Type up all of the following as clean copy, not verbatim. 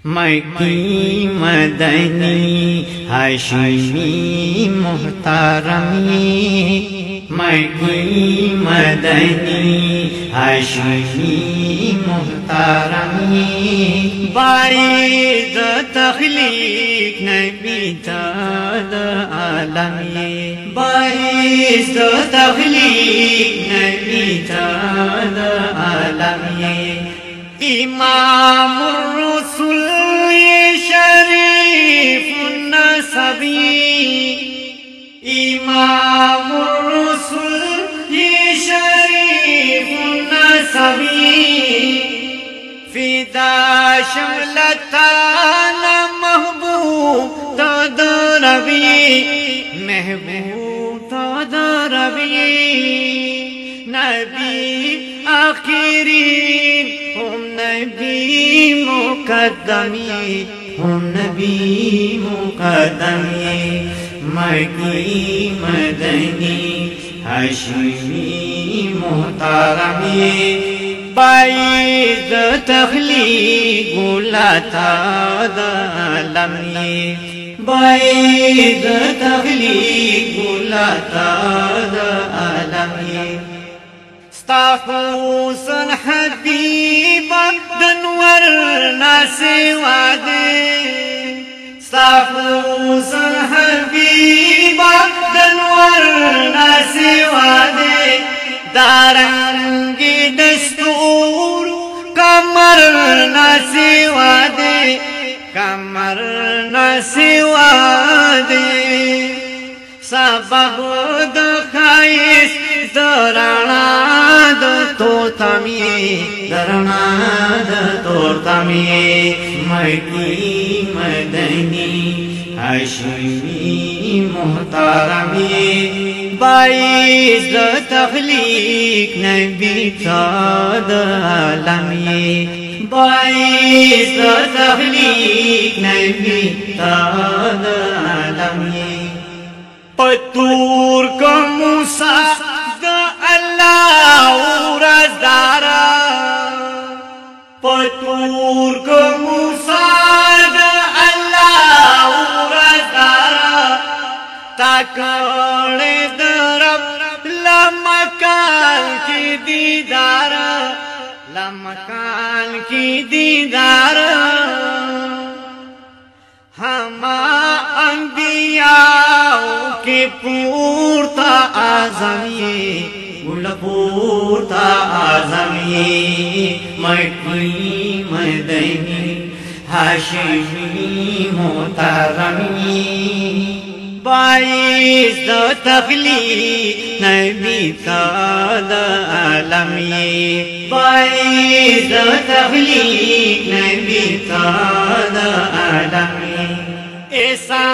मक्की मदनी हाशिमी मुहतरमी, मक्की मदनी हाशिमी मुहतरमी। बाईद तख्लीक नबी ताद आलमी, बाईद तख्लीक नबी ताद आलमी। इमामुर रसूल शरीफ नसबी, इमामुर रसूल शरीफ नसबी। फिदा शमलतान महबूब तदरबी, महबूब तदरबी। नबी आखिरी हम नबी मुकद्दमी, हम नबी मुकद्दमी। मक्की मदनी हाशिमी मुहतरमी। बाईद तख्लीक गुलाताद आलमी, बाईद तख्लीक गुलाताद आलमी। स्ताफूसन हबीबा दनवर नासिवादे, स्ताफूसन हबीबा दनवर नासिवादे। दारंगी दस्तूर कमर नासिवादे, कमर नासिवादे। सबब दखाइस दराना तोतमी, दराना तोतमी। मक्की मदनी हाशिमी मुहतरमी। बाईद तख्लीक नबी ताद आलमी, बाईद तख्लीक नबी ताद आलमी। पतूर का मूसा अल्लाह रज़दारा, पतूर का मूसा अल्लाह रज़दारा। ताकड़े दरब लमकान की दीदार, लमकान की दीदार। हमा अंबिया के पूर्ता आज़मी, पूर्ता आज़मी। मक्की मदनी हाशिमी मुहतरमी। बाईद तख्लीक नबी ताद आलमी, बाईद तख्लीक नबी ताद आलमी। ऐसा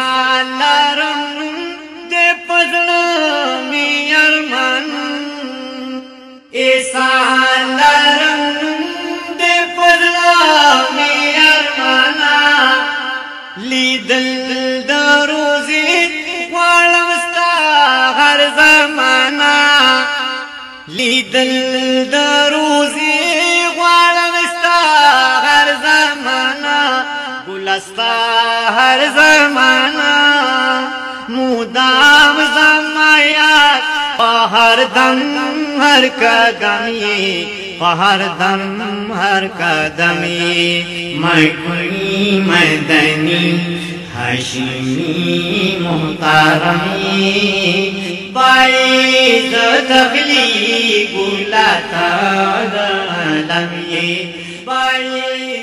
लरम दे पजड़ा में अरमान, ऐसा लरम दे पजड़ा में अरमाना। लीदल दरोज़े वालमस्ता हर ज़माना, लीदल दरोज़े वालमस्ता हर ज़माना। गुलस्ता हर ज़माना, मुदाम ज़मायात हर दम हर कदमी, हर दम हर कदमी। मक्की मदनी हाशिमी मुहतरमी। बाईद तख्लीक गुलाताद आलमी, बाईद